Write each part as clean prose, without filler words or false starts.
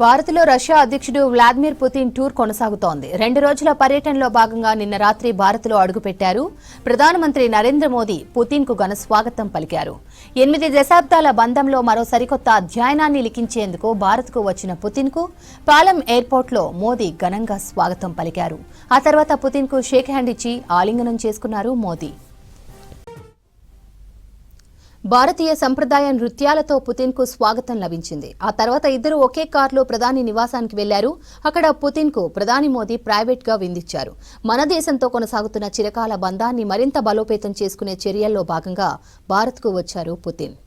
భారత్లో రష్యా అధ్యక్షుడు Vladimir Putin tour కొనసాగుతోంది. 2 రోజుల పర్యటనలో భాగంగా నిన్న రాత్రి భారత్లో అడుగుపెట్టారు. ప్రధానమంత్రి నరేంద్ర మోదీ పుతిన్ కు ఘన స్వాగతం పలికారు. 8 దశాబ్దాల బంధంలో మరో సరికొత్త అధ్యాయాన్ని లిఖించేందుకు భారత్కు వచ్చిన పుతిన్ కు పాలెం ఎయిర్పోర్ట్లో మోదీ ఘనంగా స్వాగతం పలికారు. ఆ తర్వాత పుతిన్ కు షేక్ హ్యాండ్ ఇచ్చి ఆలింగనం చేసుకున్నారు మోదీ. భారతీయ సంప్రదాయ నృత్యాలతో పుతిన్ కు స్వాగతం లభించింది. ఆ తర్వాత ఇద్దరు ఒకే కారులో ప్రధాని నివాసానికి వెళ్లారు. అక్కడ పుతిన్ కు ప్రధాని మోదీ ప్రైవేట్ గా విందించారు. మన దేశంతో కొనసాగుతున్న చిరకాల బంధాన్ని మరింత బలోపేతం చేసుకునే చర్యల్లో భాగంగా భారత్ కు వచ్చారు పుతిన్.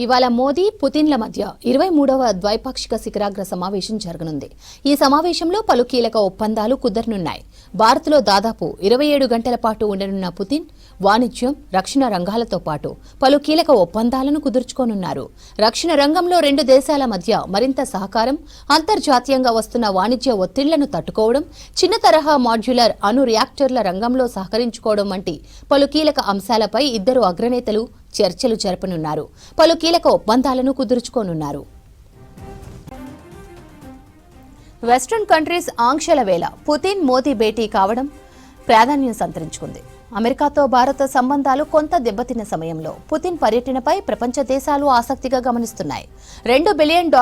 ఇవాళ మోదీ పుతిన్ల మధ్య 23వ ద్వైపాక్షిక శిఖరాగ్ర సమావేశం జరగనుంది. ఈ సమావేశంలో పలు కీలక ఒప్పందాలు కుదరనున్నాయి. భారత్లో దాదాపు 27 గంటల పాటు ఉండనున్న పుతిన్ వాణిజ్యం, రక్షణ రంగాలతో పాటు పలు కీలక ఒప్పందాలను కుదుర్చుకోనున్నారు. రక్షణ రంగంలో 2 దేశాల మధ్య మరింత సహకారం, అంతర్జాతీయంగా వస్తున్న వాణిజ్య ఒత్తిళ్లను తట్టుకోవడం, చిన్న తరహా మాడ్యులర్ అణు రియాక్టర్ల రంగంలో సహకరించుకోవడం వంటి పలు కీలక అంశాలపై ఇద్దరు అగ్రనేతలు చర్చలు జరపనున్నారు. పలు కీలక ఒప్పందాలను కుదుర్చుకోనున్నారు. వెస్టర్న్ కంట్రీస్ ఆంక్షల వేళ పుతిన్ మోదీ భేటీ కావడం ప్రాధాన్యం సంతరించుకుంది. అమెరికాతో భారత సంబంధాలు కొంత దెబ్బతిన్న సమయంలో పుతిన్ పర్యటనపై ప్రపంచ దేశాలు ఆసక్తిగా గమనిస్తున్నాయి. $2 బిలియన్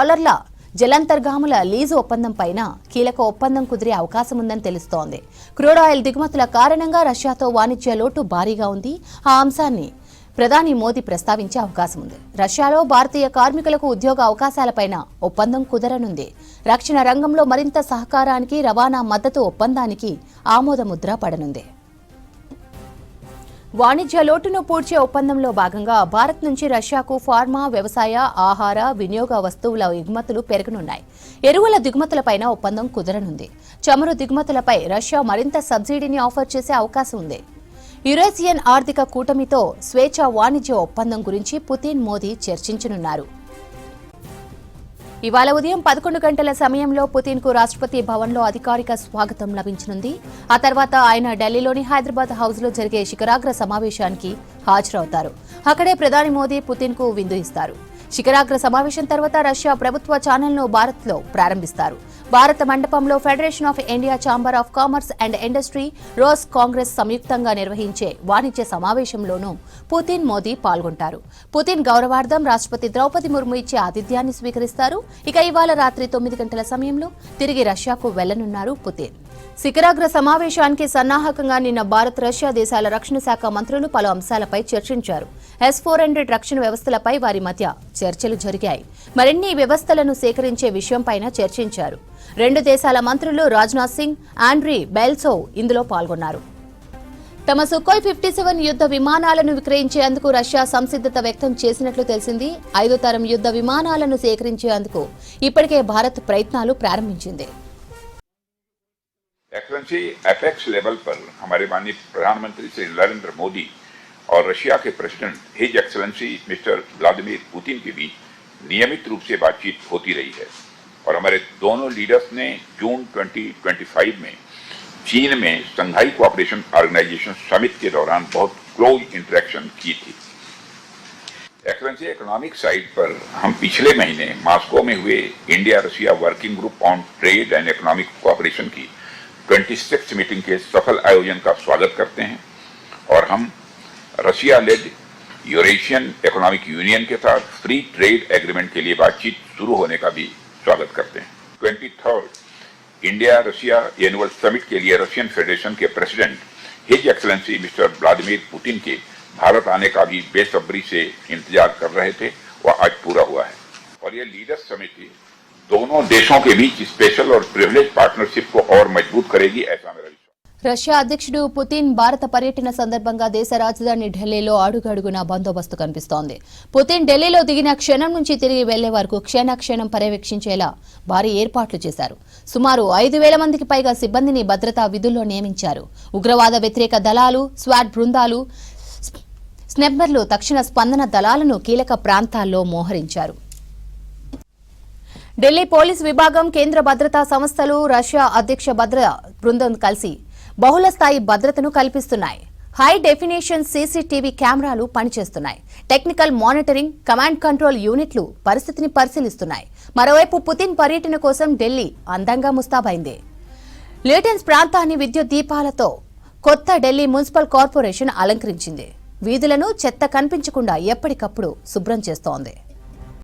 జలాంతర్గాముల లీజు ఒప్పందం పైన కీలక ఒప్పందం కుదిరే అవకాశం ఉందని తెలుస్తోంది. క్రూడ్ ఆయిల్ దిగుమతుల కారణంగా రష్యాతో వాణిజ్య లోటు భారీగా ఉంది. ఆ అంశాన్ని ప్రధాని మోదీ ప్రస్తావించే అవకాశం ఉంది. రష్యాలో భారతీయ కార్మికులకు ఉద్యోగ అవకాశాలపైన ఒప్పందం కుదరనుంది. రక్షణ రంగంలో మరింత సహకారానికి, రవాణా మద్దతు ఒప్పందానికి ఆమోదముద్ర పడనుంది. వాణిజ్య లోటును పూడ్చే ఒప్పందంలో భాగంగా భారత్ నుంచి రష్యాకు ఫార్మా, వ్యవసాయ, ఆహార, వినియోగ వస్తువుల ఎగుమతులు పెరగనున్నాయి. ఎరువుల దిగుమతులపైన ఒప్పందం కుదరనుంది. చమురు దిగుమతులపై రష్యా మరింత సబ్సిడీని ఆఫర్ చేసే అవకాశం ఉంది. యురేసియన్ ఆర్థిక కూటమితో స్వేచ్ఛ వాణిజ్య ఒప్పందం గురించి పుతిన్, మోదీ చర్చించనున్నారు. ఇవాళ ఉదయం 11 గంటల సమయంలో పుతిన్ కు రాష్ట్రపతి భవన్లో అధికారిక స్వాగతం లభించనుంది. ఆ తర్వాత ఆయన ఢిల్లీలోని హైదరాబాద్ హౌస్ లో జరిగే శిఖరాగ్ర సమావేశానికి హాజరవుతారు. అక్కడే ప్రధాని మోదీ పుతిన్ కు విందు ఇస్తారు. శిఖరాగ్ర సమావేశం తర్వాత రష్యా ప్రభుత్వ ఛానల్ను భారత్లో ప్రారంభిస్తారు. భారత మండపంలో federation of India, chamber of commerce and industry, Roscongress సంయుక్తంగా నిర్వహించే వాణిజ్య సమావేశంలోనూ పుతిన్, మోదీ పాల్గొంటారు. పుతిన్ గౌరవార్థం రాష్ట్రపతి ద్రౌపది ముర్ము ఇచ్చే ఆతిథ్యాన్ని స్వీకరిస్తారు. ఇక ఇవాళ రాత్రి 9 గంటల సమయంలో తిరిగి రష్యాకు వెళ్లనున్నారు పుతిన్. శిఖరాగ్ర సమావేశానికి సన్నాహకంగా నిన్న భారత్, రష్యా దేశాల రక్షణ శాఖ మంత్రులు పలు అంశాలపై చర్చించారు. S-400 రక్షణ వ్యవస్థలపై వారి మధ్య చర్చలు జరిగాయి. మరిన్ని వ్యవస్థలను సేకరించే విషయంపైన చర్చించారు. 2 దేశాల మంత్రులు రాజ్నాథ్ సింగ్, ఆండ్రీ బెల్సోవ్ ఇందులో పాల్గొన్నారు. తమ సుఖోయ్ 57 యుద్ధ విమానాలను విక్రయించేందుకు రష్యా సంసిద్ధత వ్యక్తం చేసినట్లు తెలిసింది. 5వ తరం యుద్ధ విమానాలను సేకరించేందుకు ఇప్పటికే భారత్ ప్రయత్నాలు ప్రారంభించింది. एक्सेलेंसी एपेक्स लेवल पर हमारे माननीय प्रधानमंत्री श्री नरेंद्र मोदी और रशिया के president his excellency mister Vladimir Putin के बीच नियमित रूप से बातचीत होती रही है और हमारे दोनों लीडर्स ने जून 2025 में चीन में शंघाई कोऑपरेशन ऑर्गेनाइजेशन समिट के दौरान बहुत क्लोज इंटरेक्शन की थी. एक्सेलेंसी इकोनॉमिक साइड पर हम पिछले महीने मॉस्को में हुए India Russia working group on trade and economic cooperation की 26 मीटिंग के सफल आयोजन का स्वागत करते हैं और हम Russia led Eurasian economic union के साथ फ्री ट्रेड एग्रीमेंट के लिए बातचीत शुरू होने का भी स्वागत करते हैं. 23rd India Russia annual summit के लिए रशियन फेडरेशन के president his excellency mister Vladimir Putin के भारत आने का भी बेसब्री से इंतजार कर रहे थे. वह आज पूरा हुआ है और ये लीडर्स समिति दोनों देशों के बीच स्पेशल और प्रिविलेज पार्टनरशिप को और मजबूत करेगी, ऐसा मेरा विश्वास. రష్యా అధ్యక్షుడు పుతిన్ భారత పర్యటన సందర్భంగా దేశ రాజధాని ఢిల్లీలో అడుగడుగునా బందోబస్తు కనిపిస్తోంది. పుతిన్ ఢిల్లీలో దిగిన క్షణం నుంచి తిరిగి వెళ్లే వరకు క్షణక్షణం పర్యవేక్షించేలా భారీ ఏర్పాట్లు చేశారు. సుమారు 5,000 మందికి పైగా సిబ్బందిని భద్రతా విధుల్లో నియమించారు. ఉగ్రవాద వ్యతిరేక దళాలు, స్వాట్ బృందాలు, స్నెబ్బర్లు, తక్షణ స్పందన దళాలను కీలక ప్రాంతాల్లో మోహరించారు. ఢిల్లీ పోలీస్ విభాగం, కేంద్ర భద్రతా సంస్థలు, రష్యా అధ్యక్ష భద్రతా బృందం కలిసి బహుళ స్థాయి భద్రతను కల్పిస్తున్నాయి. హై డెఫినేషన్ సీసీటీవీ కెమెరాలు పనిచేస్తున్నాయి. టెక్నికల్ మానిటరింగ్, కమాండ్ కంట్రోల్ యూనిట్లు పరిస్థితిని పరిశీలిస్తున్నాయి. మరోవైపు పుతిన్ పర్యటన కోసం ఢిల్లీ అందంగా ముస్తాబైంది. లేటెన్స్ ప్రాంతాన్ని విద్యుత్ దీపాలతో కొత్త ఢిల్లీ మున్సిపల్ కార్పొరేషన్ అలంకరించింది. వీధులను చెత్త కనిపించకుండా ఎప్పటికప్పుడు శుభ్రం చేస్తోంది.